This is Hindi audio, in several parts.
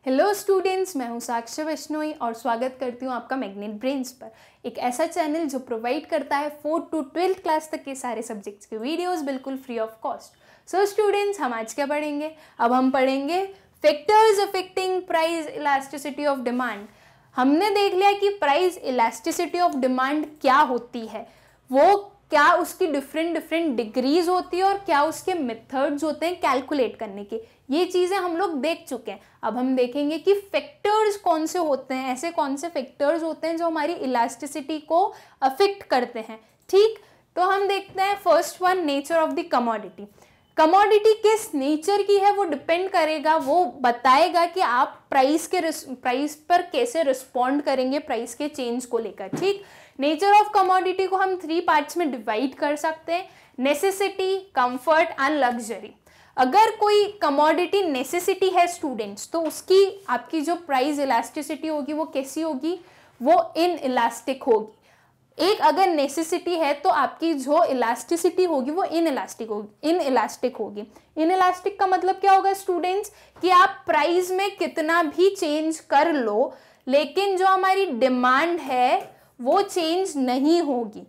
हेलो स्टूडेंट्स, मैं हूं साक्षी बिश्नोई और स्वागत करती हूं आपका मैग्नेट ब्रेन्स पर। एक ऐसा चैनल जो प्रोवाइड करता है 4th to 12th क्लास तक के सारे सब्जेक्ट्स के वीडियोस बिल्कुल free of cost. So students, हम आज क्या पढ़ेंगे? अब हम पढ़ेंगे factors affecting price elasticity of demand. हमने देख लिया कि प्राइस इलास्टिसिटी ऑफ डिमांड क्या होती है, वो क्या उसकी डिफरेंट डिग्रीज होती है और क्या उसके मेथड्स होते हैं कैलकुलेट करने के। ये चीज़ें हम लोग देख चुके हैं। अब हम देखेंगे कि फैक्टर्स कौन से होते हैं, ऐसे कौन से फैक्टर्स होते हैं जो हमारी इलास्टिसिटी को अफेक्ट करते हैं। ठीक, तो हम देखते हैं first one, nature of the commodity. Commodity किस नेचर की है वो डिपेंड करेगा, वो बताएगा कि आप प्राइस पर कैसे रिस्पॉन्ड करेंगे प्राइस के चेंज को लेकर। ठीक, नेचर ऑफ कमोडिटी को हम 3 पार्ट्स में डिवाइड कर सकते हैं, नेसेसिटी, कंफर्ट एंड लग्जरी। अगर कोई कमोडिटी नेसेसिटी है स्टूडेंट्स, तो उसकी आपकी जो प्राइस इलास्टिसिटी होगी वो कैसी होगी? वो इन इलास्टिक होगी। एक अगर नेसेसिटी है तो आपकी जो इलास्टिसिटी होगी वो इन इलास्टिक होगी। इन इलास्टिक का मतलब क्या होगा स्टूडेंट्स? कि आप प्राइस में कितना भी चेंज कर लो, लेकिन जो हमारी डिमांड है वो चेंज नहीं होगी।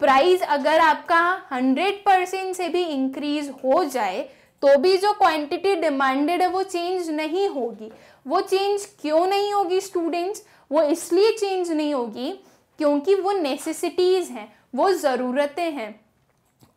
प्राइस अगर आपका 100% से भी इंक्रीज हो जाए तो भी जो क्वांटिटी डिमांडेड है वो चेंज नहीं होगी। वो चेंज क्यों नहीं होगी स्टूडेंट्स? वो इसलिए चेंज नहीं होगी क्योंकि वो नेसेसिटीज हैं, वो ज़रूरतें हैं।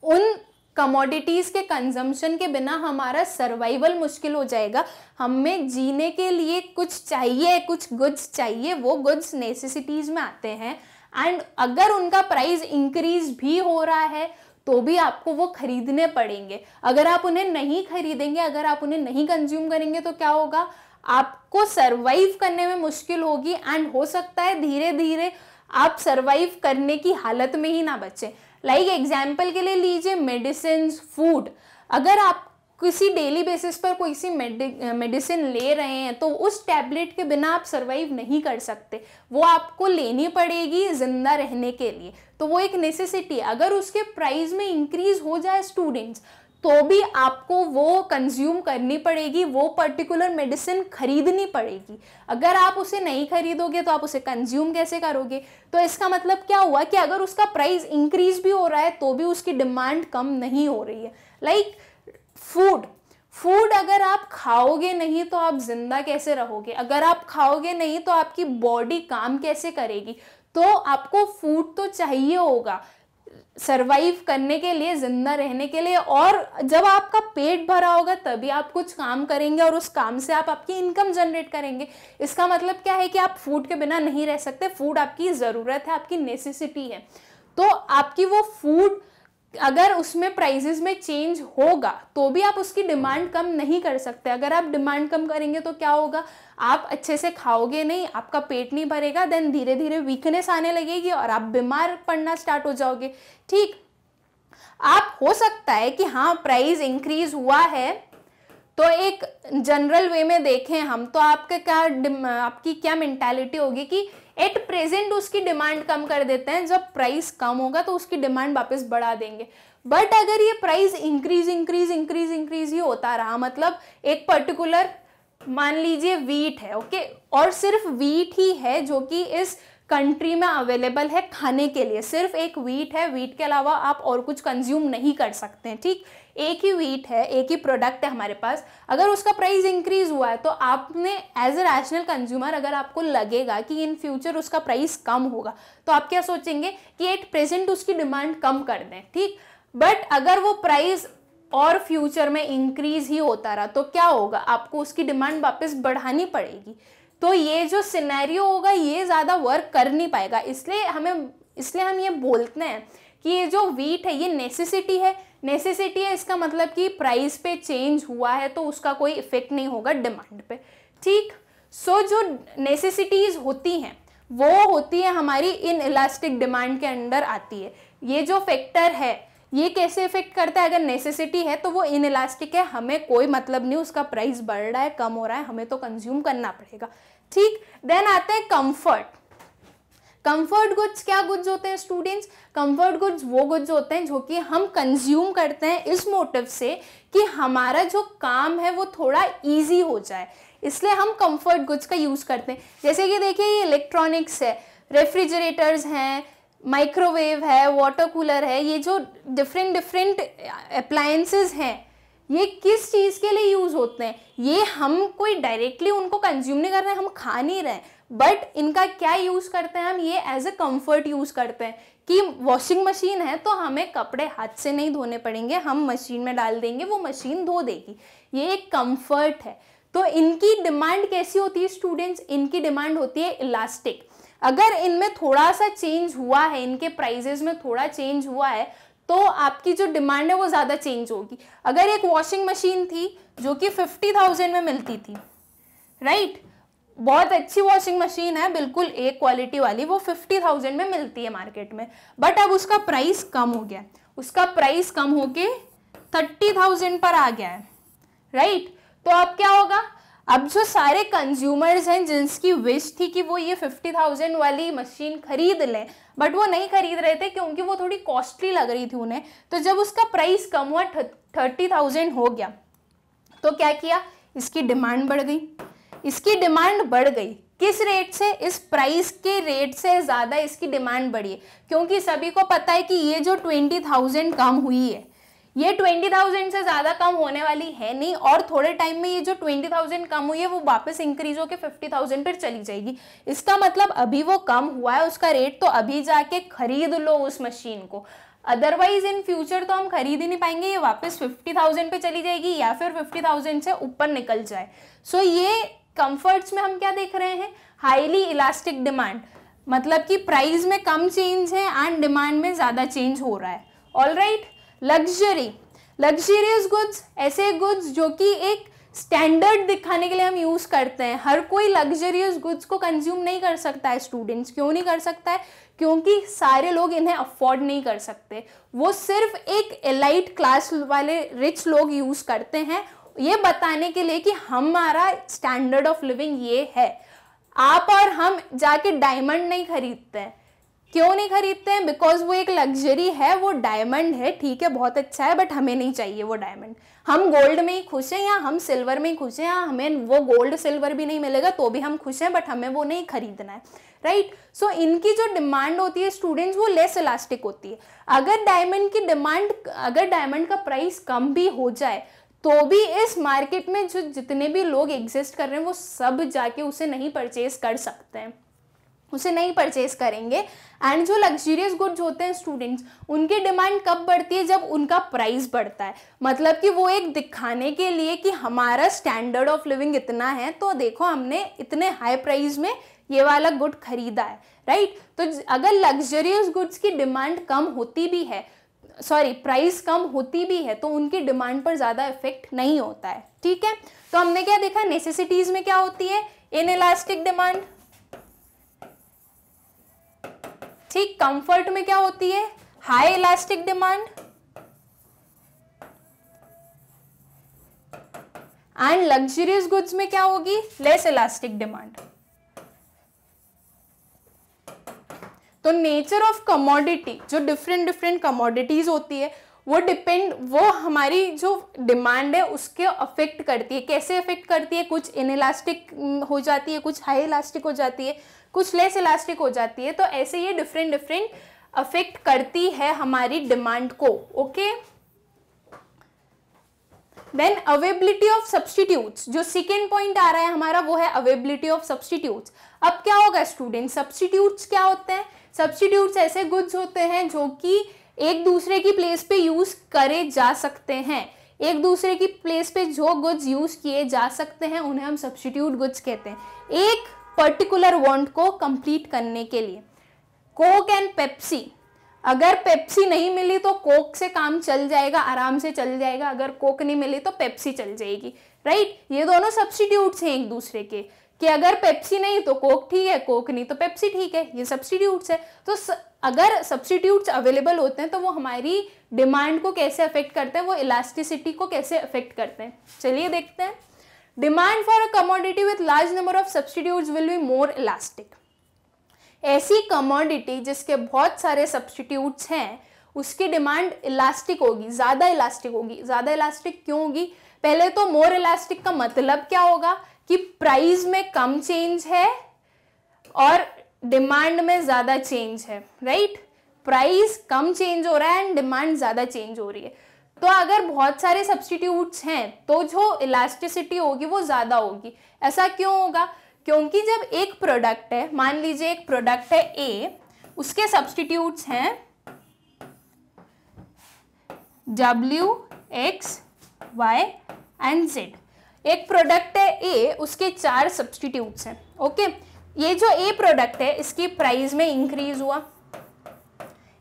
उन कमोडिटीज़ के कंजम्पशन के बिना हमारा सर्वाइवल मुश्किल हो जाएगा। हमें जीने के लिए कुछ चाहिए, कुछ गुड्स चाहिए, वो गुड्स नेसेसिटीज़ में आते हैं। एंड अगर उनका प्राइस इंक्रीज भी हो रहा है तो भी आपको वो खरीदने पड़ेंगे। अगर आप उन्हें नहीं खरीदेंगे, अगर आप उन्हें नहीं कंज्यूम करेंगे तो क्या होगा? आपको सर्वाइव करने में मुश्किल होगी एंड हो सकता है धीरे धीरे आप सर्वाइव करने की हालत में ही ना बचे। लाइक एग्जाम्पल के लिए लीजिए मेडिसिन, फूड। अगर आप किसी डेली बेसिस पर कोई सी मेडिसिन ले रहे हैं तो उस टैबलेट के बिना आप सर्वाइव नहीं कर सकते, वो आपको लेनी पड़ेगी जिंदा रहने के लिए। तो वो एक नेसेसिटी है। अगर उसके प्राइस में इंक्रीज हो जाए स्टूडेंट्स तो भी आपको वो कंज्यूम करनी पड़ेगी, वो पर्टिकुलर मेडिसिन खरीदनी पड़ेगी। अगर आप उसे नहीं खरीदोगे तो आप उसे कंज्यूम कैसे करोगे? तो इसका मतलब क्या हुआ कि अगर उसका प्राइस इंक्रीज भी हो रहा है तो भी उसकी डिमांड कम नहीं हो रही है। लाइक फूड अगर आप खाओगे नहीं तो आप जिंदा कैसे रहोगे? अगर आप खाओगे नहीं तो आपकी बॉडी काम कैसे करेगी? तो आपको फूड तो चाहिए होगा सरवाइव करने के लिए, जिंदा रहने के लिए। और जब आपका पेट भरा होगा तभी आप कुछ काम करेंगे और उस काम से आप आपकी इनकम जनरेट करेंगे। इसका मतलब क्या है कि आप फूड के बिना नहीं रह सकते। फूड आपकी ज़रूरत है, आपकी नेसेसिटी है। तो आपकी वो फूड अगर उसमें प्राइसेस में चेंज होगा तो भी आप उसकी डिमांड कम नहीं कर सकते। अगर आप डिमांड कम करेंगे तो क्या होगा? आप अच्छे से खाओगे नहीं, आपका पेट नहीं भरेगा, देन धीरे धीरे वीकनेस आने लगेगी और आप बीमार पड़ना स्टार्ट हो जाओगे। ठीक, आप हो सकता है कि हाँ प्राइस इंक्रीज हुआ है तो एक जनरल वे में देखें हम तो आपकी क्या मेंटालिटी होगी कि एट प्रेजेंट उसकी डिमांड कम कर देते हैं, जब प्राइस कम होगा तो उसकी डिमांड वापस बढ़ा देंगे। बट अगर ये प्राइस इंक्रीज ही होता रहा, मतलब एक पर्टिकुलर मान लीजिए वीट है, ओके, और सिर्फ वीट ही है जो कि इस कंट्री में अवेलेबल है खाने के लिए, सिर्फ एक वीट है, वीट के अलावा आप और कुछ कंज्यूम नहीं कर सकते हैं। ठीक, एक ही वीट है, एक ही प्रोडक्ट है हमारे पास। अगर उसका प्राइस इंक्रीज हुआ है तो आपने एज ए रैशनल कंज्यूमर, अगर आपको लगेगा कि इन फ्यूचर उसका प्राइस कम होगा तो आप क्या सोचेंगे कि एट प्रेजेंट उसकी डिमांड कम कर दें। ठीक, बट अगर वो प्राइस और फ्यूचर में इंक्रीज ही होता रहा तो क्या होगा? आपको उसकी डिमांड वापस बढ़ानी पड़ेगी। तो ये जो सिनेरियो होगा ये ज़्यादा वर्क कर नहीं पाएगा। इसलिए हम ये बोलते हैं कि ये जो वीट है ये नेसेसिटी है। इसका मतलब कि प्राइस पे चेंज हुआ है तो उसका कोई इफेक्ट नहीं होगा डिमांड पे। ठीक, सो जो नेसेसिटीज होती हैं वो होती है हमारी इन इलास्टिक डिमांड के अंडर आती है। ये जो फैक्टर है ये कैसे इफेक्ट करता है? अगर नेसेसिटी है तो वो इन इलास्टिक है, हमें कोई मतलब नहीं उसका प्राइस बढ़ रहा है कम हो रहा है, हमें तो कंज्यूम करना पड़ेगा। ठीक, देन आता है कंफर्ट। कंफर्ट गुड्स क्या गुड्स होते हैं स्टूडेंट्स? कंफर्ट गुड्स वो गुड्स होते हैं जो कि हम कंज्यूम करते हैं इस मोटिव से कि हमारा जो काम है वो थोड़ा इजी हो जाए। इसलिए हम कंफर्ट गुड्स का यूज़ करते हैं। जैसे कि देखिए ये इलेक्ट्रॉनिक्स है, रेफ्रिजरेटर्स हैं, माइक्रोवेव है, वाटर कूलर है, ये जो डिफरेंट अप्लायंसेस हैं, ये किस चीज़ के लिए यूज़ होते हैं? ये हम कोई डायरेक्टली उनको कंज्यूम नहीं कर रहे हैं, हम खा नहीं रहे हैं, बट इनका क्या यूज़ करते हैं हम? ये एज अ कंफर्ट यूज़ करते हैं कि वॉशिंग मशीन है तो हमें कपड़े हाथ से नहीं धोने पड़ेंगे, हम मशीन में डाल देंगे, वो मशीन धो देगी। ये एक कंफर्ट है। तो इनकी डिमांड कैसी होती है स्टूडेंट्स? इनकी डिमांड होती है इलास्टिक। अगर इनमें थोड़ा सा चेंज हुआ है, इनके प्राइजेस में थोड़ा चेंज हुआ है, तो आपकी जो डिमांड है वो ज़्यादा चेंज होगी। अगर एक वॉशिंग मशीन थी जो कि 50,000 में मिलती थी, राइट, बहुत अच्छी वॉशिंग मशीन है, बिल्कुल एक क्वालिटी वाली, वो 50,000 में मिलती है मार्केट में, बट अब उसका प्राइस कम हो गया, उसका प्राइस कम होके 30,000 पर आ गया है, राइट। तो अब क्या होगा? अब जो सारे कंज्यूमर्स हैं जिनकी विश थी कि वो ये 50,000 वाली मशीन खरीद लें, बट वो नहीं खरीद रहे थे क्योंकि वो थोड़ी कॉस्टली लग रही थी उन्हें, तो जब उसका प्राइस कम हुआ 30,000 हो गया, तो क्या किया? इसकी डिमांड बढ़ गई। इसकी डिमांड बढ़ गई किस रेट से? इस प्राइस के रेट से ज़्यादा इसकी डिमांड बढ़ी है, क्योंकि सभी को पता है कि ये जो 20,000 कम हुई है, ये 20,000 से ज़्यादा कम होने वाली है नहीं, और थोड़े टाइम में ये जो 20,000 कम हुई है वो वापस इंक्रीज होकर 50,000 पर चली जाएगी। इसका मतलब अभी वो कम हुआ है उसका रेट, तो अभी जाके खरीद लो उस मशीन को, अदरवाइज इन फ्यूचर तो हम खरीद ही नहीं पाएंगे, ये वापस 50,000 पे चली जाएगी या फिर 50,000 से ऊपर निकल जाए। सो ये कंफर्ट्स में हम क्या देख रहे हैं? हाईली इलास्टिक डिमांड, मतलब कि प्राइस में कम चेंज है एंड डिमांड में ज़्यादा चेंज हो रहा है। ऑलराइट। लग्जरी, लग्जरियस गुड्स, ऐसे गुड्स जो कि एक स्टैंडर्ड दिखाने के लिए हम यूज़ करते हैं। हर कोई लग्जरियस गुड्स को कंज्यूम नहीं कर सकता है स्टूडेंट्स। क्यों नहीं कर सकता है? क्योंकि सारे लोग इन्हें अफोर्ड नहीं कर सकते, वो सिर्फ एक एलाइट क्लास वाले रिच लोग यूज़ करते हैं, ये बताने के लिए कि हमारा स्टैंडर्ड ऑफ लिविंग ये है। आप और हम जाके डायमंड नहीं खरीदते हैं। क्यों नहीं खरीदते हैं? बिकॉज वो एक लग्जरी है, वो डायमंड है, ठीक है, बहुत अच्छा है, बट हमें नहीं चाहिए वो डायमंड। हम गोल्ड में ही खुश हैं या हम सिल्वर में ही खुश हैं, या हमें वो गोल्ड सिल्वर भी नहीं मिलेगा तो भी हम खुश हैं, बट हमें वो नहीं खरीदना है, राइट। सो इनकी जो डिमांड होती है स्टूडेंट्स, वो लेस इलास्टिक होती है। अगर डायमंड का प्राइस कम भी हो जाए तो भी इस मार्केट में जो जितने भी लोग एग्जिस्ट कर रहे हैं वो सब जाके उसे नहीं परचेज कर सकते हैं, उसे नहीं परचेज करेंगे। एंड जो लग्जरियस गुड्स होते हैं स्टूडेंट्स, उनकी डिमांड कब बढ़ती है? जब उनका प्राइस बढ़ता है। मतलब कि वो एक दिखाने के लिए कि हमारा स्टैंडर्ड ऑफ लिविंग इतना है, तो देखो हमने इतने हाई प्राइस में ये वाला गुड खरीदा है, राइट। तो अगर लग्जरियस गुड्स की डिमांड कम होती भी है, प्राइस कम होती भी है, तो उनकी डिमांड पर ज़्यादा इफेक्ट नहीं होता है, ठीक है। तो हमने क्या देखा? नेसेसिटीज में क्या होती है? इनइलास्टिक डिमांड, ठीक। कंफर्ट में क्या होती है? High elastic demand, and luxurious goods में क्या होगी? Less elastic demand. तो नेचर ऑफ कमोडिटी, जो डिफरेंट कमोडिटीज होती है, वो हमारी जो डिमांड है उसके अफेक्ट करती है। कैसे अफेक्ट करती है? कुछ इनइलास्टिक हो जाती है, कुछ हाई इलास्टिक हो जाती है, कुछ लेस इलास्टिक हो जाती है। तो ऐसे ये डिफरेंट अफेक्ट करती है हमारी डिमांड को, okay. Then availability of substitutes, जो सेकेंड पॉइंट आ रहा है हमारा, वो है अवेबिलिटी ऑफ सब्सटीट्यूट्स। अब क्या होगा स्टूडेंट? सब्सटीट्यूट्स क्या होते हैं? सब्सटीट्यूट्स ऐसे गुड्स होते हैं जो कि एक दूसरे की प्लेस पे यूज करे जा सकते हैं। एक दूसरे की प्लेस पे जो गुड्स यूज किए जा सकते हैं उन्हें हम सब्सटीट्यूट गुड्स कहते हैं, एक पर्टिकुलर वांट को कंप्लीट करने के लिए। कोक एंड पेप्सी, अगर पेप्सी नहीं मिली तो कोक से काम चल जाएगा, आराम से चल जाएगा। अगर कोक नहीं मिली तो पेप्सी चल जाएगी, राइट। ये दोनों सब्सटीट्यूट्स हैं एक दूसरे के, कि अगर पेप्सी नहीं तो कोक ठीक है, कोक नहीं तो पेप्सी ठीक है, ये सब्सटीट्यूट्स है। तो अगर सब्सटीट्यूट्स अवेलेबल होते हैं तो वो हमारी डिमांड को कैसे अफेक्ट करते हैं, वो इलास्टिसिटी को कैसे अफेक्ट करते हैं, चलिए देखते हैं। Demand for a commodity with large number of substitutes will be more elastic. ऐसी कमोडिटी जिसके बहुत सारे सब्सटीट्यूट्स हैं उसकी डिमांड इलास्टिक होगी, ज़्यादा इलास्टिक होगी। ज़्यादा इलास्टिक क्यों होगी? पहले तो मोर इलास्टिक का मतलब क्या होगा कि प्राइस में कम चेंज है और डिमांड में ज्यादा चेंज है, राइट। प्राइस कम चेंज हो रहा है एंड डिमांड ज्यादा चेंज हो रही है। तो अगर बहुत सारे सब्स्टिट्यूट्स हैं तो जो इलास्टिसिटी होगी वो ज्यादा होगी। ऐसा क्यों होगा? क्योंकि जब एक प्रोडक्ट है, मान लीजिए एक प्रोडक्ट है ए, उसके सब्स्टिट्यूट्स हैं W, X, Y and Z। एक प्रोडक्ट है ए, उसके 4 सब्स्टिट्यूट्स हैं, ओके। ये जो ए प्रोडक्ट है इसकी प्राइस में इंक्रीज हुआ,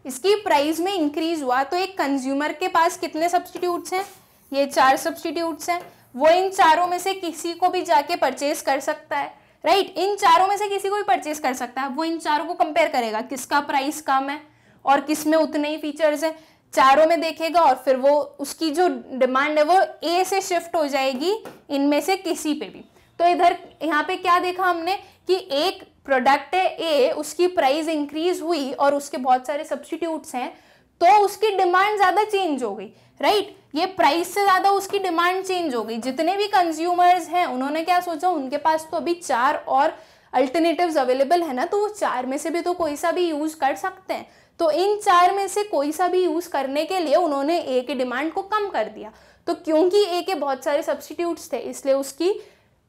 इसकी प्राइस में इंक्रीज हुआ तो एक कंज्यूमर के पास कितने सब्स्टिट्यूट्स हैं? ये 4 सब्स्टिट्यूट्स हैं। वो इन चारों में से किसी को भी जाके परचेज कर सकता है, राइट। इन चारों में से किसी को भी परचेज कर सकता है। वो इन चारों को कंपेयर करेगा, किसका प्राइस कम है और किस में उतने ही फीचर्स हैं, चारों में देखेगा और फिर वो उसकी जो डिमांड है वो ए से शिफ्ट हो जाएगी इनमें से किसी पे भी। तो इधर यहाँ पे क्या देखा हमने कि एक प्रोडक्ट है ए, उसकी प्राइस इंक्रीज हुई और उसके बहुत सारे सब्स्टिट्यूट्स हैं तो उसकी डिमांड ज्यादा चेंज हो गई, राइट। ये प्राइस से ज्यादा उसकी डिमांड चेंज हो गई। जितने भी कंज्यूमर्स हैं उन्होंने क्या सोचा, उनके पास तो अभी 4 और अल्टरनेटिव्स अवेलेबल है ना, तो वो 4 में से भी तो कोई सा भी यूज कर सकते हैं। तो इन 4 में से कोई सा भी यूज करने के लिए उन्होंने ए की डिमांड को कम कर दिया। तो क्योंकि ए के बहुत सारे सब्स्टिट्यूट्स थे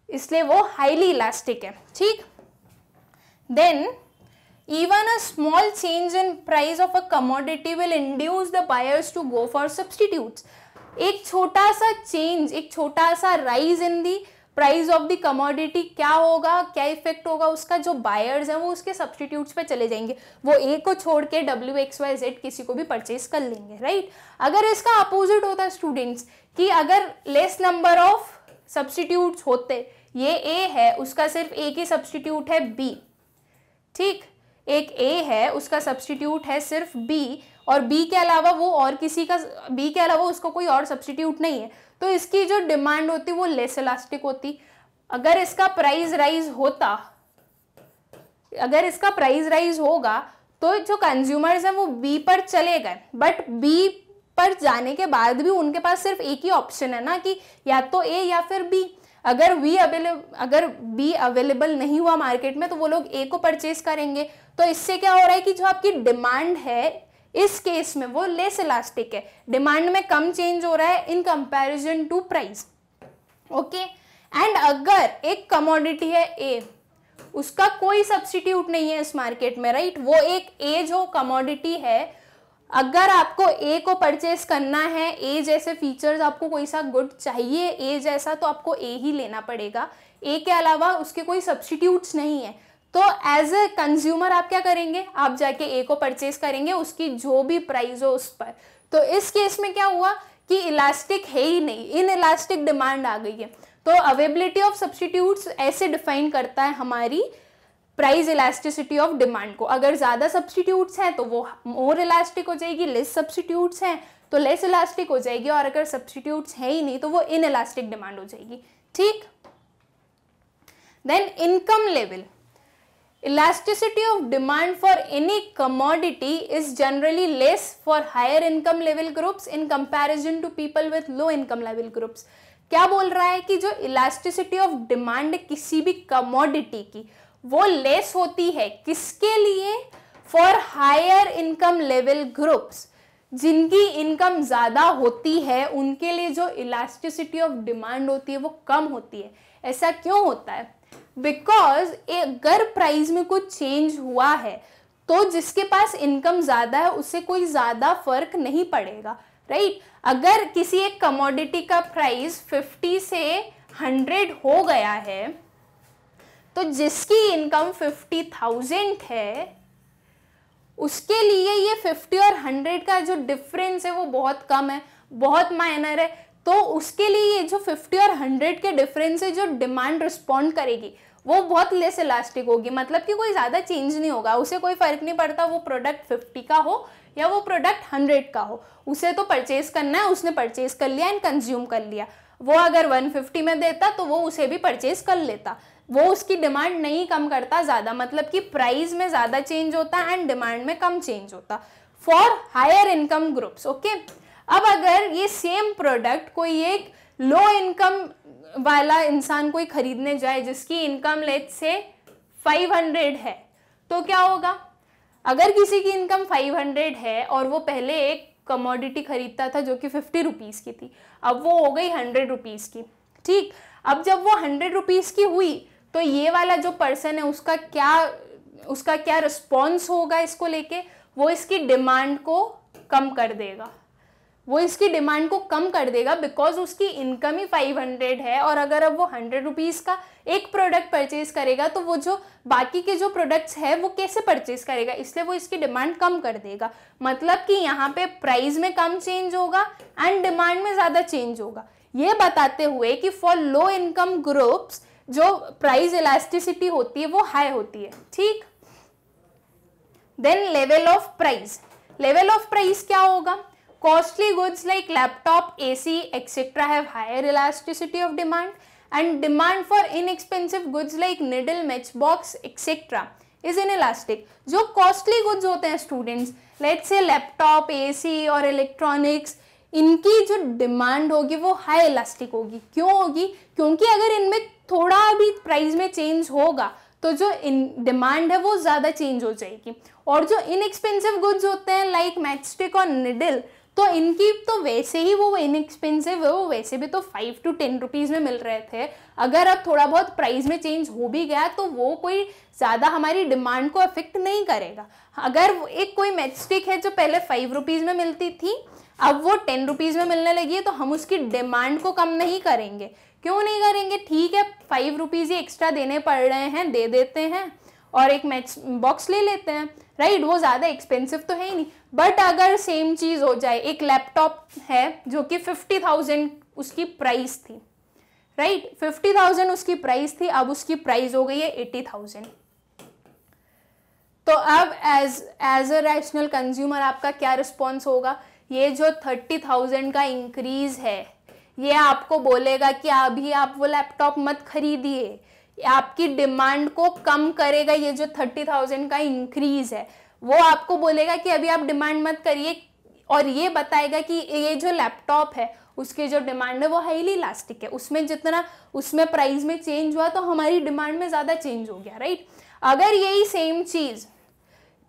इसलिए वो हाईली इलास्टिक है, ठीक। Then even a small change in price of a commodity will induce the buyers to go for substitutes। एक छोटा सा चेंज, एक छोटा सा rise in the price of the commodity क्या होगा, क्या इफेक्ट होगा उसका, जो बायर्स हैं वो उसके सब्स्टिट्यूट्स पे चले जाएंगे। वो ए को छोड़ के W, X, Y, Z किसी को भी परचेज कर लेंगे, राइट। अगर इसका अपोजिट होता स्टूडेंट्स कि अगर लेस नंबर ऑफ सब्स्टिट्यूट्स होते, ये ए है उसका सिर्फ एक ही सब्स्टिट्यूट है B, ठीक। एक ए है उसका सब्स्टिट्यूट है सिर्फ B और B के अलावा वो और किसी का, B के अलावा उसको कोई और सब्स्टिट्यूट नहीं है, तो इसकी जो डिमांड होती वो लेस इलास्टिक होती। अगर इसका प्राइस राइज होता, अगर इसका प्राइस राइज होगा तो जो कंज्यूमर्स हैं वो B पर चले गए, बट B पर जाने के बाद भी उनके पास सिर्फ एक ही ऑप्शन है ना कि या तो A या फिर B। अगर B अवेलेबल नहीं हुआ मार्केट में तो वो लोग A को परचेज करेंगे। तो इससे क्या हो रहा है कि जो आपकी डिमांड है इस केस में वो लेस इलास्टिक है, डिमांड में कम चेंज हो रहा है in comparison to price, okay. And अगर एक कमोडिटी है A, उसका कोई सब्स्टिट्यूट नहीं है इस मार्केट में, राइट। वो एक A जो कमोडिटी है, अगर आपको A को परचेस करना है, A जैसे फीचर्स आपको कोई सा गुड चाहिए A जैसा, तो आपको A ही लेना पड़ेगा। A के अलावा उसके कोई सब्स्टिट्यूट्स नहीं है। तो एज ए कंज्यूमर आप क्या करेंगे, आप जाके A को परचेस करेंगे उसकी जो भी प्राइस हो उस पर। तो इस केस में क्या हुआ कि इलास्टिक है ही नहीं, इन इलास्टिक डिमांड आ गई है। तो अवेबिलिटी ऑफ सब्स्टिट्यूट्स ऐसे डिफाइन करता है हमारी प्राइस इलास्टिसिटी ऑफ डिमांड को। अगर ज्यादा सब्स्टिट्यूट्स हैं तो वो मोर इलास्टिक हो जाएगी, लेस सब्स्टिट्यूट्स हैं तो लेस इलास्टिक हो जाएगी, और अगर सब्स्टिट्यूट्स है ही नहीं तो वो इन इलास्टिक डिमांड हो जाएगी, ठीक। Then income level, elasticity of demand for any commodity is generally less for higher income level groups in comparison to people with low income level groups। क्या बोल रहा है कि जो elasticity of demand किसी भी commodity की वो लेस होती है, किसके लिए, for higher income level groups, जिनकी इनकम ज्यादा होती है उनके लिए जो इलास्टिसिटी ऑफ डिमांड होती है वो कम होती है। ऐसा क्यों होता है? बिकॉज अगर प्राइस में कुछ चेंज हुआ है तो जिसके पास इनकम ज्यादा है उससे कोई ज्यादा फर्क नहीं पड़ेगा, राइट। अगर किसी एक कमोडिटी का प्राइस 50 से 100 हो गया है तो जिसकी इनकम 50,000 है उसके लिए ये 50 और 100 का जो डिफरेंस है वो बहुत कम है, बहुत माइनर है। तो उसके लिए ये जो 50 और 100 के डिफरेंस है जो डिमांड रिस्पॉन्ड करेगी वो बहुत लेस इलास्टिक होगी, मतलब कि कोई ज़्यादा चेंज नहीं होगा, उसे कोई फर्क नहीं पड़ता वो प्रोडक्ट 50 का हो या वो प्रोडक्ट 100 का हो, उसे तो परचेज करना है, उसने परचेज कर लिया एंड कंज्यूम कर लिया। वो अगर 150 में देता तो वो उसे भी परचेज कर लेता, वो उसकी डिमांड नहीं कम करता ज़्यादा, मतलब कि प्राइस में ज़्यादा चेंज होता एंड डिमांड में कम चेंज होता for higher income groups, okay. अब अगर ये सेम प्रोडक्ट कोई एक लो इनकम वाला इंसान कोई खरीदने जाए जिसकी इनकम लेट्स से 500 है, तो क्या होगा? अगर किसी की इनकम 500 है और वो पहले एक कमोडिटी खरीदता था जो कि 50 रुपीज़ की थी, अब वो हो गई 100 रुपीज़ की, ठीक। अब जब वो 100 रुपीज़ की हुई तो ये वाला जो पर्सन है उसका क्या रिस्पॉन्स होगा इसको लेके? वो इसकी डिमांड को कम कर देगा, बिकॉज उसकी इनकम ही 500 है। और अगर अब वो 100 रुपीज़ का एक प्रोडक्ट परचेज करेगा तो वो जो बाकी के जो प्रोडक्ट्स है वो कैसे परचेज करेगा? इसलिए वो इसकी डिमांड कम कर देगा। मतलब कि यहाँ पे प्राइस में कम चेंज होगा एंड डिमांड में ज़्यादा चेंज होगा। ये बताते हुए कि फॉर लो इनकम ग्रुप्स जो प्राइस इलास्टिसिटी होती है वो हाई होती है, ठीक। देन लेवल ऑफ प्राइस क्या होगा? Costly goods like laptop, AC, etc. have higher elasticity of demand, and demand for inexpensive goods like needle, matchbox, etc. is inelastic. जो costly goods होते हैं students, let's say laptop, AC और इलेक्ट्रॉनिक्स, इनकी जो डिमांड होगी वो हाई इलास्टिक होगी। क्यों होगी? क्योंकि अगर इनमें थोड़ा भी प्राइस में चेंज होगा तो जो डिमांड है वो ज़्यादा चेंज हो जाएगी। और जो इनएक्सपेंसिव गुड्स होते हैं लाइक मैचस्टिक और निडल, तो इनकी तो वैसे ही वो इनएक्सपेंसिव है, वो वैसे भी तो 5 to 10 रुपीज़ में मिल रहे थे। अगर अब थोड़ा बहुत प्राइस में चेंज हो भी गया तो वो कोई ज़्यादा हमारी डिमांड को अफेक्ट नहीं करेगा। अगर एक कोई मैचस्टिक है जो पहले 5 रुपीज़ में मिलती थी, अब वो 10 रुपीज़ में मिलने लगी है, तो हम उसकी डिमांड को कम नहीं करेंगे। क्यों नहीं करेंगे? ठीक है, 5 रुपीज़ ही एक्स्ट्रा देने पड़ रहे हैं, दे देते हैं और एक मैच बॉक्स ले लेते हैं, राइट। वो ज़्यादा एक्सपेंसिव तो है ही नहीं। बट अगर सेम चीज़ हो जाए, एक लैपटॉप है जो कि 50,000 उसकी प्राइस थी, राइट, 50,000 उसकी प्राइस थी, अब उसकी प्राइस हो गई है 80,000। तो अब एज अ रैशनल कंज्यूमर आपका क्या रिस्पॉन्स होगा? ये जो 30,000 का इंक्रीज है ये आपको बोलेगा कि अभी आप वो लैपटॉप मत खरीदिए, आपकी डिमांड को कम करेगा। ये जो 30,000 का इंक्रीज है वो आपको बोलेगा कि अभी आप डिमांड मत करिए, और ये बताएगा कि ये जो लैपटॉप है उसकी जो डिमांड है वो हाईली इलास्टिक है, उसमें जितना उसमें प्राइस में चेंज हुआ तो हमारी डिमांड में ज़्यादा चेंज हो गया, राइट। अगर यही सेम चीज़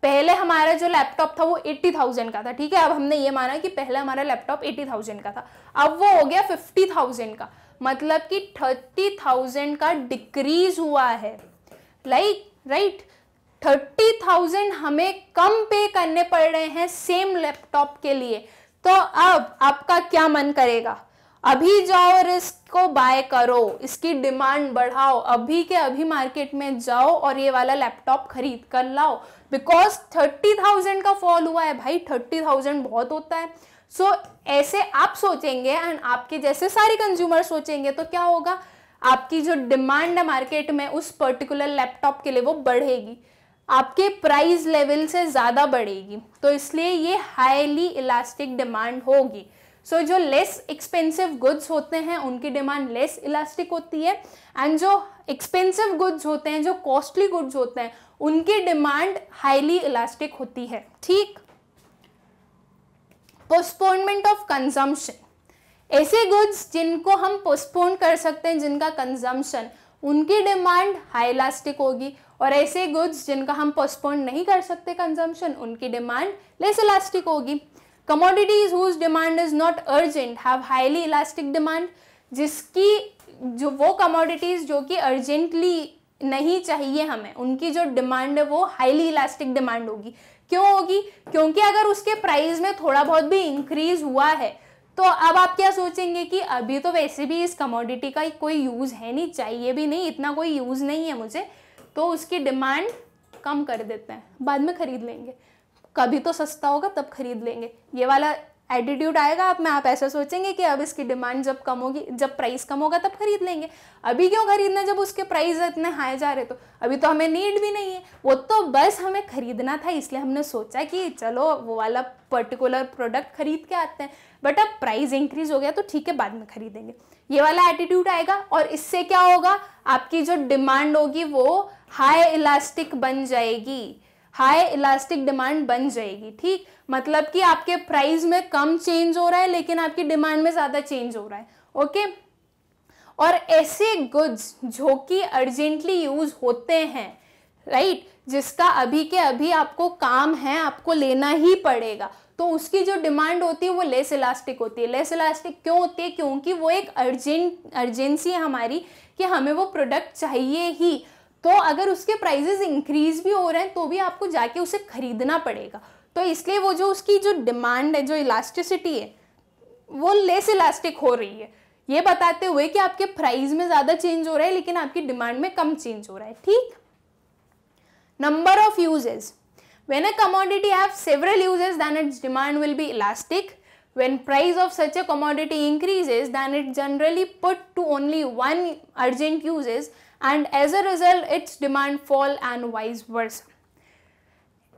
पहले हमारा जो लैपटॉप था वो 80,000 का था, ठीक है, अब हमने ये माना कि पहले हमारा लैपटॉप 80,000 का था, अब वो हो गया 50,000 का, मतलब कि 30,000 का डिक्रीज हुआ है, राइट। 30,000 हमें कम पे करने पड़ रहे हैं सेम लैपटॉप के लिए। तो अब आपका क्या मन करेगा? अभी जाओ और इसको बाय करो, इसकी डिमांड बढ़ाओ, अभी के अभी मार्केट में जाओ और ये वाला लैपटॉप खरीद कर लाओ, बिकॉज 30,000 का फॉल हुआ है भाई। 30,000 बहुत होता है। सो ऐसे आप सोचेंगे एंड आपके जैसे सारे कंज्यूमर सोचेंगे तो क्या होगा? आपकी जो डिमांड है मार्केट में उस पर्टिकुलर लैपटॉप के लिए वो बढ़ेगी, आपके प्राइस लेवल से ज़्यादा बढ़ेगी, तो इसलिए ये हाईली इलास्टिक डिमांड होगी। सो जो लेस एक्सपेंसिव गुड्स होते हैं उनकी डिमांड लेस इलास्टिक होती है, एंड जो एक्सपेंसिव गुड्स होते हैं, जो कॉस्टली गुड्स होते हैं, उनकी डिमांड हाईली इलास्टिक होती है, ठीक। पोस्टपोनमेंट ऑफ कंजम्पशन, ऐसे गुड्स जिनको हम पोस्टपोन कर सकते हैं, जिनका कंजम्पशन, उनकी डिमांड हाई इलास्टिक होगी, और ऐसे गुड्स जिनका हम पोस्टपोन नहीं कर सकते कंजम्पशन, उनकी डिमांड लेस इलास्टिक होगी। Commodities whose demand is not urgent have highly elastic demand, जिसकी जो वो कमोडिटीज जो कि अर्जेंटली नहीं चाहिए हमें, उनकी जो डिमांड है वो हाईली इलास्टिक डिमांड होगी। क्यों होगी? क्योंकि अगर उसके प्राइस में थोड़ा बहुत भी इंक्रीज हुआ है तो अब आप क्या सोचेंगे कि अभी तो वैसे भी इस कमोडिटी का कोई यूज़ है नहीं, चाहिए भी नहीं, इतना कोई यूज़ नहीं है मुझे, तो उसकी डिमांड कम कर देते हैं, बाद में खरीद लेंगे, कभी तो सस्ता होगा तब खरीद लेंगे। ये वाला एटीट्यूड आएगा आप में, आप ऐसा सोचेंगे कि अब इसकी डिमांड जब कम होगी, जब प्राइस कम होगा तब खरीद लेंगे। अभी क्यों खरीदना जब उसके प्राइस इतने हाई जा रहे, तो अभी तो हमें नीड भी नहीं है, वो तो बस हमें खरीदना था, इसलिए हमने सोचा कि चलो वो वाला पर्टिकुलर प्रोडक्ट खरीद के आते हैं, बट अब प्राइस इंक्रीज हो गया तो ठीक है बाद में खरीदेंगे। ये वाला एटीट्यूड आएगा और इससे क्या होगा, आपकी जो डिमांड होगी वो हाई इलास्टिक बन जाएगी, हाई इलास्टिक डिमांड बन जाएगी, ठीक। मतलब कि आपके प्राइस में कम चेंज हो रहा है लेकिन आपकी डिमांड में ज़्यादा चेंज हो रहा है, ओके। और ऐसे गुड्स जो कि अर्जेंटली यूज होते हैं, राइट, जिसका अभी के अभी आपको काम है, आपको लेना ही पड़ेगा, तो उसकी जो डिमांड होती है वो लेस इलास्टिक होती है। लेस इलास्टिक क्यों होती है? क्योंकि वो एक अर्जेंसी है हमारी कि हमें वो प्रोडक्ट चाहिए ही। तो अगर उसके प्राइजेस इंक्रीज भी हो रहे हैं तो भी आपको जाके उसे खरीदना पड़ेगा। तो इसलिए वो जो उसकी जो डिमांड है, जो इलास्टिसिटी है, वो लेस इलास्टिक हो रही है, ये बताते हुए कि आपके प्राइस में ज़्यादा चेंज हो रहा है लेकिन आपकी डिमांड में कम चेंज हो रहा है। ठीक। Number of uses, when a commodity have several uses then its demand will be elastic. When price of such a commodity increases then it generally put to only one urgent uses and as a result its demand fall and vice versa.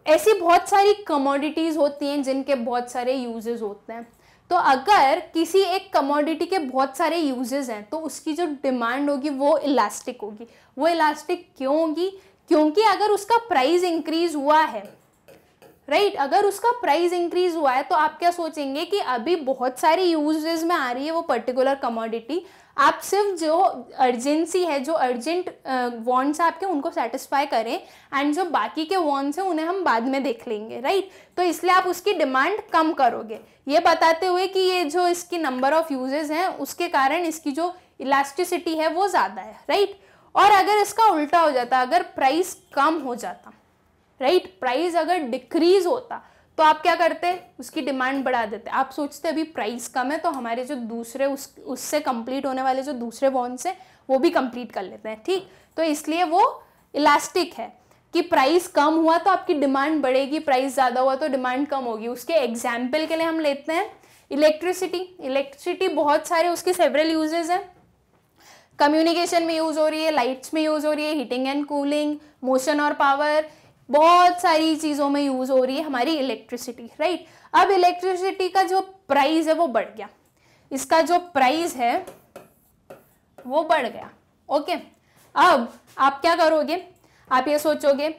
ऐसी बहुत सारी commodities होती हैं जिनके बहुत सारे uses होते हैं। तो अगर किसी एक कमोडिटी के बहुत सारे यूजेस हैं तो उसकी जो डिमांड होगी वो इलास्टिक होगी। वो इलास्टिक क्यों होगी? क्योंकि अगर उसका प्राइस इंक्रीज हुआ है, राइट, अगर उसका प्राइस इंक्रीज हुआ है तो आप क्या सोचेंगे कि अभी बहुत सारे यूजेस में आ रही है वो पर्टिकुलर कमोडिटी, आप सिर्फ जो अर्जेंसी है, जो अर्जेंट वांट्स आपके, उनको सेटिस्फाई करें एंड जो बाकी के वांट्स हैं उन्हें हम बाद में देख लेंगे, राइट। तो इसलिए आप उसकी डिमांड कम करोगे, ये बताते हुए कि ये जो इसकी नंबर ऑफ यूजेस हैं उसके कारण इसकी जो इलास्टिसिटी है वो ज़्यादा है, राइट। और अगर इसका उल्टा हो जाता, अगर प्राइस कम हो जाता, राइट, प्राइस अगर डिक्रीज होता तो आप क्या करते? उसकी डिमांड बढ़ा देते। आप सोचते अभी प्राइस कम है तो हमारे जो दूसरे उससे कंप्लीट होने वाले जो दूसरे वांट्स हैं वो भी कंप्लीट कर लेते हैं, ठीक। तो इसलिए वो इलास्टिक है कि प्राइस कम हुआ तो आपकी डिमांड बढ़ेगी, प्राइस ज़्यादा हुआ तो डिमांड कम होगी। उसके एग्जाम्पल के लिए हम लेते हैं इलेक्ट्रिसिटी। इलेक्ट्रिसिटी बहुत सारे उसके सेवरल यूजेस हैं। कम्युनिकेशन में यूज़ हो रही है, लाइट्स में यूज़ हो रही है, हीटिंग एंड कूलिंग, मोशन और पावर, बहुत सारी चीज़ों में यूज़ हो रही है हमारी इलेक्ट्रिसिटी, राइट। अब इलेक्ट्रिसिटी का जो प्राइस है वो बढ़ गया, इसका जो प्राइस है वो बढ़ गया, ओके। अब आप क्या करोगे? आप ये सोचोगे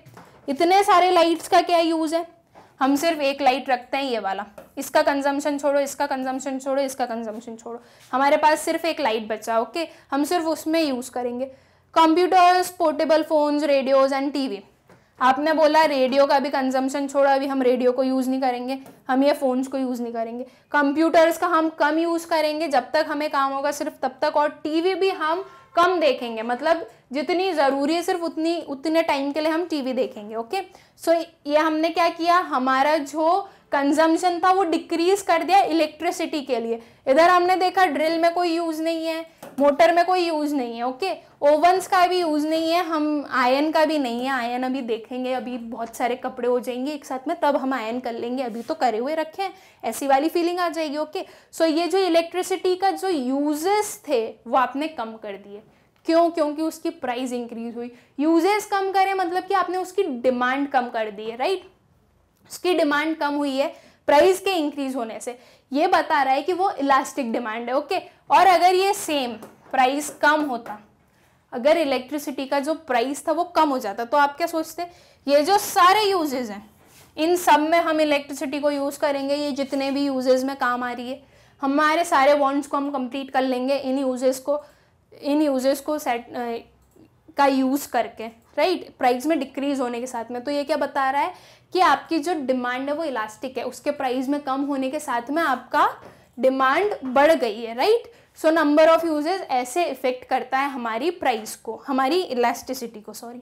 इतने सारे लाइट्स का क्या यूज़ है, हम सिर्फ एक लाइट रखते हैं, ये वाला, इसका कंजम्पशन छोड़ो, इसका कंजम्पशन छोड़ो, इसका कंजम्पशन छोड़ो, हमारे पास सिर्फ एक लाइट बचा, ओके, हम सिर्फ उसमें यूज़ करेंगे। Computers, portable phones, radios and TV. आपने बोला रेडियो का भी कंजम्पशन छोड़ा, अभी हम रेडियो को यूज़ नहीं करेंगे, हम ये फ़ोन्स को यूज़ नहीं करेंगे। कंप्यूटर्स का हम कम यूज़ करेंगे, जब तक हमें काम होगा सिर्फ तब तक, और टीवी भी हम कम देखेंगे, मतलब जितनी ज़रूरी है सिर्फ उतने टाइम के लिए हम टीवी देखेंगे, ओके। सो ये हमने क्या किया, हमारा जो कंजम्पशन था वो डिक्रीज कर दिया इलेक्ट्रिसिटी के लिए। इधर हमने देखा ड्रिल में कोई यूज़ नहीं है, मोटर में कोई यूज़ नहीं है, ओके, ओवंस का भी यूज़ नहीं है, हम आयन का भी नहीं है, आयन अभी देखेंगे, अभी बहुत सारे कपड़े हो जाएंगे एक साथ में तब हम आयन कर लेंगे, अभी तो करे हुए रखे हैं, ऐसी वाली फीलिंग आ जाएगी, ओके। सो ये जो इलेक्ट्रिसिटी का जो यूजेस थे वो आपने कम कर दिए। क्यों? क्योंकि उसकी प्राइस इंक्रीज हुई। यूजेस कम करें मतलब कि आपने उसकी डिमांड कम कर दी है, राइट। उसकी डिमांड कम हुई है प्राइस के इंक्रीज होने से, ये बता रहा है कि वो इलास्टिक डिमांड है, ओके। और अगर ये सेम प्राइस कम होता, अगर इलेक्ट्रिसिटी का जो प्राइस था वो कम हो जाता, तो आप क्या सोचते? ये जो सारे यूजेस हैं इन सब में हम इलेक्ट्रिसिटी को यूज़ करेंगे, ये जितने भी यूजेस में काम आ रही है, हमारे सारे वांट्स को हम कंप्लीट कर लेंगे इन यूजेस को सेट का यूज़ करके, राइट, प्राइस में डिक्रीज होने के साथ में। तो ये क्या बता रहा है कि आपकी जो डिमांड है वो इलास्टिक है, उसके प्राइस में कम होने के साथ में आपका डिमांड बढ़ गई है, right. So number of uses ऐसे इफेक्ट करता है हमारी प्राइस को, हमारी इलास्टिसिटी को, sorry.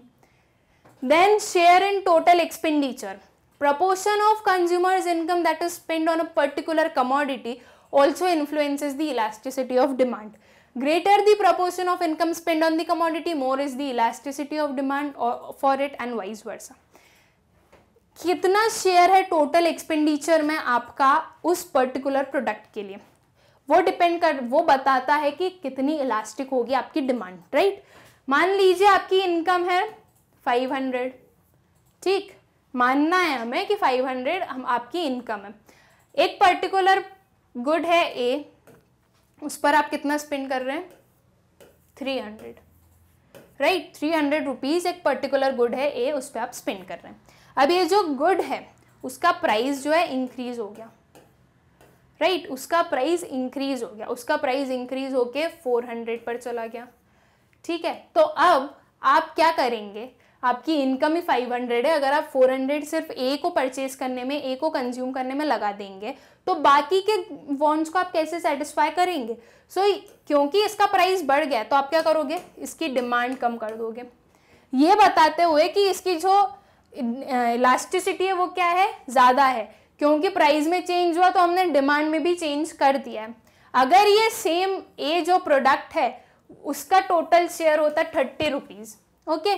Then share in total expenditure, proportion of consumers income that is spent on a particular commodity also influences the elasticity of demand. Greater the proportion of income spent on the commodity, more is the elasticity of demand for it and vice versa. कितना शेयर है टोटल एक्सपेंडिचर में आपका उस पर्टिकुलर प्रोडक्ट के लिए, वो बताता है कि कितनी इलास्टिक होगी आपकी डिमांड, राइट। मान लीजिए आपकी इनकम है 500, ठीक, मानना है हमें कि 500 हम आपकी इनकम है, एक पर्टिकुलर गुड है ए, उस पर आप कितना स्पेंड कर रहे हैं? 300, राइट। 300 रुपीज़ एक पर्टिकुलर गुड है ए, उस पर आप स्पेंड कर रहे हैं। अब ये जो गुड है उसका प्राइस जो है इंक्रीज हो गया, राइट, उसका प्राइस इंक्रीज हो गया, उसका प्राइस इंक्रीज होके 400 पर चला गया। ठीक है, तो अब आप क्या करेंगे, आपकी इनकम ही 500 है, अगर आप 400 सिर्फ ए को परचेज करने में, ए को कंज्यूम करने में लगा देंगे तो बाकी के वांट्स को आप कैसे सेटिस्फाई करेंगे? क्योंकि इसका प्राइस बढ़ गया तो आप क्या करोगे, इसकी डिमांड कम कर दोगे, ये बताते हुए कि इसकी जो इलास्टिसिटी है वो क्या है, ज़्यादा है, क्योंकि प्राइस में चेंज हुआ तो हमने डिमांड में भी चेंज कर दिया है। अगर ये सेम ए जो प्रोडक्ट है उसका टोटल शेयर होता है 30 रुपीज़, ओके,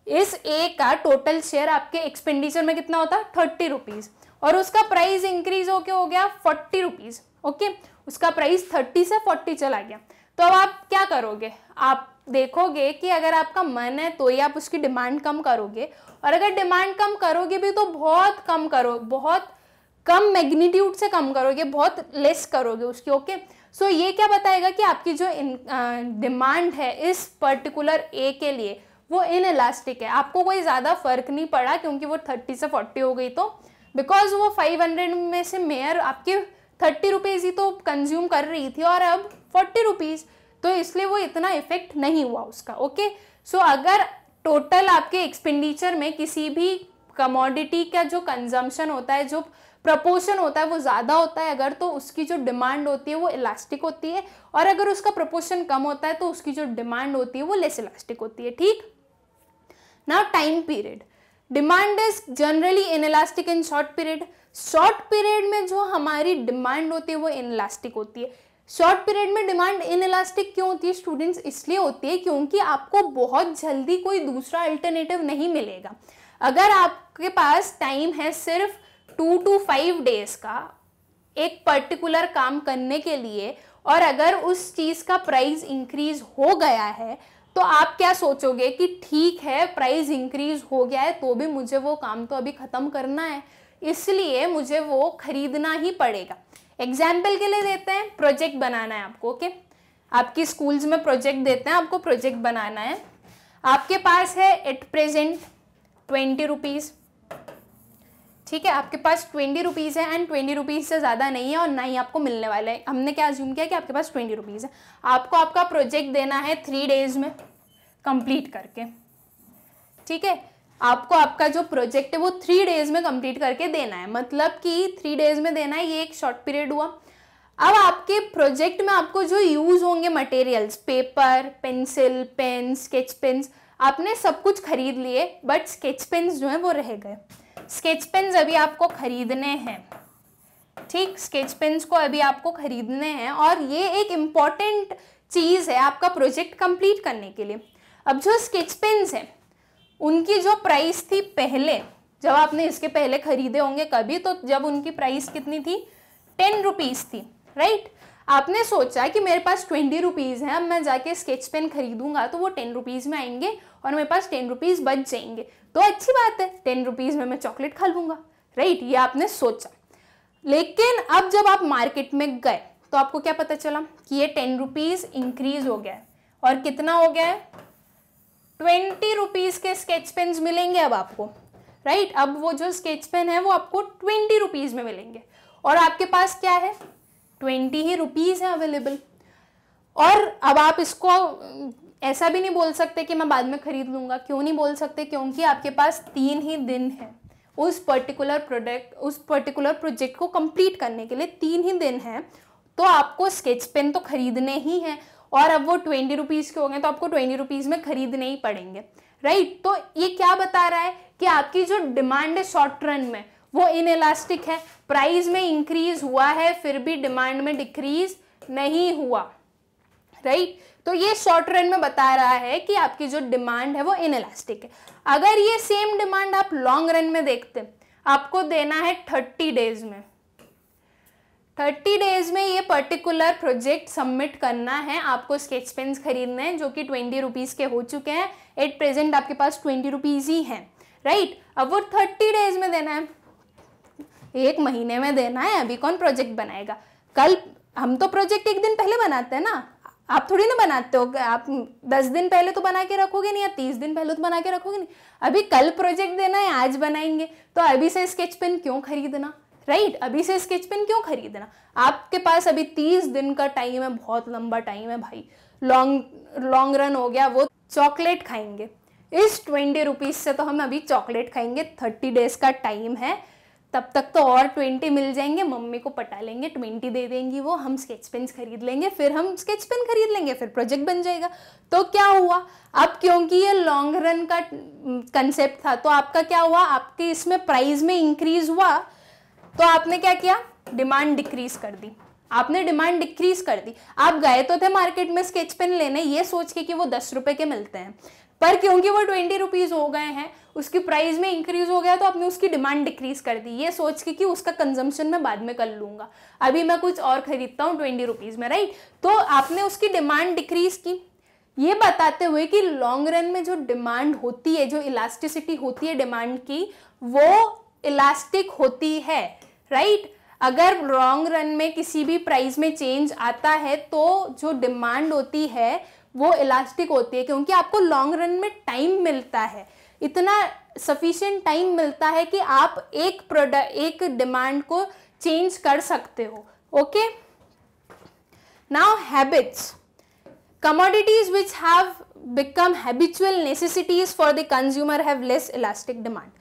इस ए का टोटल शेयर आपके एक्सपेंडिचर में कितना होता है 30 रुपीज़, और उसका प्राइस इंक्रीज होके हो गया 40 रुपीज़, ओके, उसका प्राइस 30 से 40 चला गया। तो अब आप क्या करोगे, आप देखोगे कि अगर आपका मन है तो ही आप उसकी डिमांड कम करोगे, और अगर डिमांड कम करोगे भी तो बहुत कम करो, बहुत कम मैग्नीट्यूड से कम करोगे, बहुत लेस करोगे उसकी, ओके। सो ये क्या बताएगा कि आपकी जो डिमांड है इस पर्टिकुलर ए के लिए वो इनइलास्टिक है, आपको कोई ज़्यादा फर्क नहीं पड़ा क्योंकि वो 30 से 40 हो गई, तो बिकॉज वो 500 में से मेयर आपके 30 रुपीज़ ही तो कंज्यूम कर रही थी और अब 40 रुपीज़, तो इसलिए वो इतना इफेक्ट नहीं हुआ उसका, ओके। सो अगर टोटल आपके एक्सपेंडिचर में किसी भी कमोडिटी का जो कंजम्पशन होता है, जो प्रपोर्शन होता है वो ज़्यादा होता है अगर, तो उसकी जो डिमांड होती है वो इलास्टिक होती है, और अगर उसका प्रपोर्शन कम होता है तो उसकी जो डिमांड होती है वो लेस इलास्टिक होती है, ठीक। Now time period, demand is generally inelastic in short period. Short period में जो हमारी डिमांड होती है वो इनइलास्टिक होती है। शॉर्ट पीरियड में डिमांड इनइलास्टिक क्यों होती है स्टूडेंट्स? इसलिए होती है क्योंकि आपको बहुत जल्दी कोई दूसरा अल्टरनेटिव नहीं मिलेगा। अगर आपके पास टाइम है सिर्फ 2 to 5 डेज का एक पर्टिकुलर काम करने के लिए, और अगर उस चीज़ का प्राइस इंक्रीज हो गया है तो आप क्या सोचोगे कि ठीक है प्राइस इंक्रीज हो गया है तो भी मुझे वो काम तो अभी ख़त्म करना है, इसलिए मुझे वो खरीदना ही पड़ेगा। एग्जाम्पल के लिए देते हैं, प्रोजेक्ट बनाना है आपको, ओके, आपकी स्कूल्स में प्रोजेक्ट देते हैं, आपको प्रोजेक्ट बनाना है, आपके पास है एट प्रेजेंट 20 रुपीज़, ठीक है, आपके पास 20 रुपीज़ है एंड 20 रुपीज़ से ज़्यादा नहीं है और ना ही आपको मिलने वाला है। हमने क्या अज्यूम किया कि आपके पास 20 रुपीज़ है, आपको आपका प्रोजेक्ट देना है 3 डेज में कंप्लीट करके, ठीक है, आपको आपका जो प्रोजेक्ट है वो 3 डेज में कंप्लीट करके देना है, मतलब कि 3 डेज में देना है, ये एक शॉर्ट पीरियड हुआ। अब आपके प्रोजेक्ट में आपको जो यूज़ होंगे materials, paper, pencil, pen, sketch pens, आपने सब कुछ खरीद लिए, बट स्केच पेन्स जो है वो रह गए। स्केच पेन्स अभी आपको खरीदने हैं, ठीक, स्केच पेन्स को अभी आपको खरीदने हैं और ये एक इम्पॉर्टेंट चीज़ है आपका प्रोजेक्ट कंप्लीट करने के लिए। अब जो स्केच पेन्स हैं उनकी जो प्राइस थी पहले, जब आपने इसके पहले खरीदे होंगे कभी, तो जब उनकी प्राइस कितनी थी 10 रुपीज़ थी, राइट। आपने सोचा कि मेरे पास 20 रुपीज़ हैं, अब मैं जाके स्केच पेन खरीदूंगा तो वो 10 रुपीज़ में आएंगे और मेरे पास 10 रुपीज़ बच जाएंगे, तो अच्छी बात है, 10 रुपीज़ में मैं चॉकलेट खा लूँगा, राइट, ये आपने सोचा। लेकिन अब जब आप मार्केट में गए तो आपको क्या पता चला कि ये 10 रुपीज़ इंक्रीज हो गया है और कितना हो गया है 20 रुपीज़ के स्केच पेन्स मिलेंगे अब आपको, राइट। अब वो जो स्केच पेन है वो आपको 20 रुपीज़ में मिलेंगे और आपके पास क्या है 20 ही रुपीज़ है अवेलेबल। और अब आप इसको ऐसा भी नहीं बोल सकते कि मैं बाद में खरीद लूँगा, क्यों नहीं बोल सकते? क्योंकि आपके पास 3 ही दिन है उस पर्टिकुलर प्रोजेक्ट को कंप्लीट करने के लिए, 3 ही दिन है, तो आपको स्केच पेन तो खरीदने ही हैं और अब वो 20 रुपीज़ के हो गए तो आपको 20 रुपीज़ में खरीदने ही पड़ेंगे, राइट। तो ये क्या बता रहा है कि आपकी जो डिमांड है शॉर्ट रन में वो इनइलास्टिक है, प्राइस में इंक्रीज हुआ है फिर भी डिमांड में डिक्रीज नहीं हुआ, राइट। तो ये शॉर्ट रन में बता रहा है कि आपकी जो डिमांड है वो इनइलास्टिक है। अगर ये सेम डिमांड आप लॉन्ग रन में देखते, आपको देना है 30 डेज में, 30 डेज में ये पर्टिकुलर प्रोजेक्ट सबमिट करना है, आपको स्केच पेन्स खरीदने हैं जो कि 20 रुपीज़ के हो चुके हैं, एट प्रेजेंट आपके पास 20 रुपीज़ ही हैं, राइट। अब वो 30 डेज में देना है, 1 महीने में देना है, अभी कौन प्रोजेक्ट बनाएगा? कल हम तो प्रोजेक्ट 1 दिन पहले बनाते हैं ना, आप थोड़ी ना बनाते हो, आप 10 दिन पहले तो बना के रखोगे नहीं या 30 दिन पहले तो बना के रखोगे नहीं, अभी कल प्रोजेक्ट देना है आज बनाएंगे, तो अभी से स्केच पेन क्यों खरीदना, राइट। अभी से स्केच पेन क्यों खरीदना, आपके पास अभी 30 दिन का टाइम है, बहुत लंबा टाइम है भाई, लॉन्ग रन हो गया। वो चॉकलेट खाएंगे, इस 20 रुपीज़ से तो हम अभी चॉकलेट खाएंगे, 30 डेज का टाइम है, तब तक तो और 20 मिल जाएंगे, मम्मी को पटा लेंगे, 20 दे देंगी वो, हम स्केच पेन खरीद लेंगे, फिर हम स्केच पेन खरीद लेंगे, फिर प्रोजेक्ट बन जाएगा। तो क्या हुआ, अब क्योंकि ये लॉन्ग रन का कंसेप्ट था, तो आपका क्या हुआ, आपके इसमें प्राइस में इंक्रीज हुआ, तो आपने क्या किया, डिमांड डिक्रीज कर दी, आपने डिमांड डिक्रीज कर दी। आप गए तो थे मार्केट में स्केच पेन लेने ये सोच के कि वो 10 रुपए के मिलते हैं, पर क्योंकि वो 20 रुपीज़ हो गए हैं, उसकी प्राइस में इंक्रीज हो गया, तो आपने उसकी डिमांड डिक्रीज कर दी, ये सोच के कि उसका कंजम्पशन मैं बाद में कर लूंगा, अभी मैं कुछ और खरीदता हूँ 20 रुपीज़ में, राइट। तो आपने उसकी डिमांड डिक्रीज की, ये बताते हुए कि लॉन्ग रन में जो डिमांड होती है, जो इलास्टिसिटी होती है डिमांड की, वो इलास्टिक होती है, राइट। अगर लॉन्ग रन में किसी भी प्राइस में चेंज आता है तो जो डिमांड होती है वो इलास्टिक होती है, क्योंकि आपको लॉन्ग रन में टाइम मिलता है, इतना सफिशिएंट टाइम मिलता है कि आप एक डिमांड को चेंज कर सकते हो। Okay, now habits, commodities which have become habitual necessities for the consumer have less elastic demand।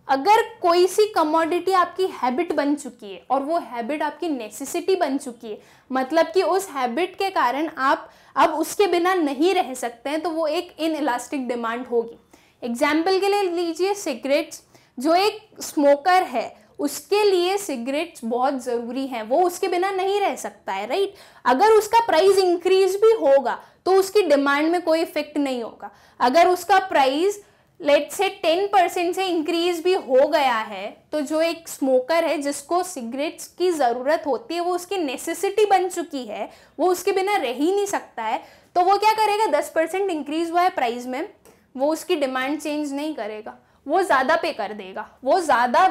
अगर कोई सी कमोडिटी आपकी हैबिट बन चुकी है और वो हैबिट आपकी नेसेसिटी बन चुकी है, मतलब कि उस हैबिट के कारण आप अब उसके बिना नहीं रह सकते हैं, तो वो एक इनइलास्टिक डिमांड होगी। एग्जाम्पल के लिए लीजिए सिगरेट्स, जो एक स्मोकर है उसके लिए सिगरेट्स बहुत ज़रूरी हैं, वो उसके बिना नहीं रह सकता है, राइट। अगर उसका प्राइस इंक्रीज भी होगा तो उसकी डिमांड में कोई इफेक्ट नहीं होगा। अगर उसका प्राइस लेट्स से 10% से इंक्रीज भी हो गया है, तो जो एक स्मोकर है जिसको सिगरेट्स की ज़रूरत होती है, वो उसकी नेसेसिटी बन चुकी है, वो उसके बिना रह ही नहीं सकता है, तो वो क्या करेगा, 10% इंक्रीज हुआ है प्राइस में, वो उसकी डिमांड चेंज नहीं करेगा, वो ज़्यादा पे कर देगा, वो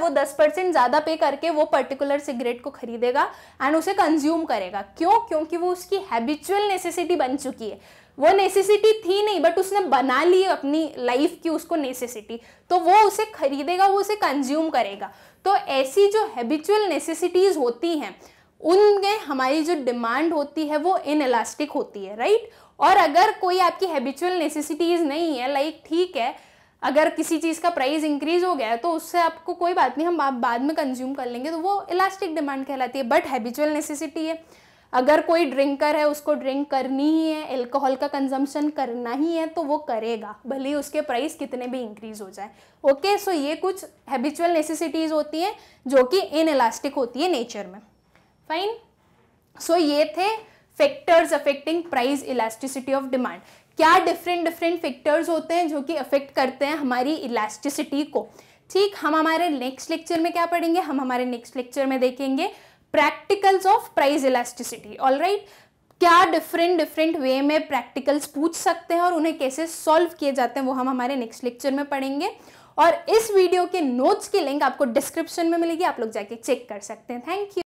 10% ज़्यादा पे करके वो पर्टिकुलर सिगरेट को खरीदेगा एंड उसे कंज्यूम करेगा। क्यों, क्योंकि वो उसकी हैबिचुअल नेसेसिटी बन चुकी है, वो नेसेसिटी थी नहीं बट उसने बना ली अपनी लाइफ की उसको नेसेसिटी, तो वो उसे खरीदेगा, वो उसे कंज्यूम करेगा। तो ऐसी जो हैबिचुअल नेसेसिटीज़ होती हैं उनमें हमारी जो डिमांड होती है वो इनइलास्टिक होती है, राइट। और अगर कोई आपकी हैबिचुअल नेसेसिटीज़ नहीं है, लाइक ठीक है, अगर किसी चीज़ का प्राइस इंक्रीज हो गया है तो उससे आपको कोई बात नहीं, हम आप बाद में कंज्यूम कर लेंगे, तो वो इलास्टिक डिमांड कहलाती है। बट हैबिचुअल नेसेसिटी है, अगर कोई ड्रिंकर है उसको ड्रिंक करनी ही है, एल्कोहल का कंजम्पशन करना ही है, तो वो करेगा भले ही उसके प्राइस कितने भी इंक्रीज हो जाए। ओके, सो ये कुछ हैबिचुअल नेसेसिटीज़ होती हैं जो कि इनइलास्टिक होती है नेचर में। फाइन, सो ये थे factors affecting price elasticity of demand. क्या डिफरेंट फैक्टर्स होते हैं जो कि अफेक्ट करते हैं हमारी इलास्टिसिटी को। ठीक, हम हमारे नेक्स्ट लेक्चर में क्या पढ़ेंगे, हम हमारे नेक्स्ट लेक्चर में देखेंगे practicals of price elasticity. Alright, क्या डिफरेंट वे में प्रैक्टिकल्स पूछ सकते हैं और उन्हें कैसे सॉल्व किए जाते हैं वो हम हमारे नेक्स्ट लेक्चर में पढ़ेंगे। और इस वीडियो के नोट्स की लिंक आपको डिस्क्रिप्शन में मिलेगी, आप लोग जाके चेक कर सकते हैं। Thank you.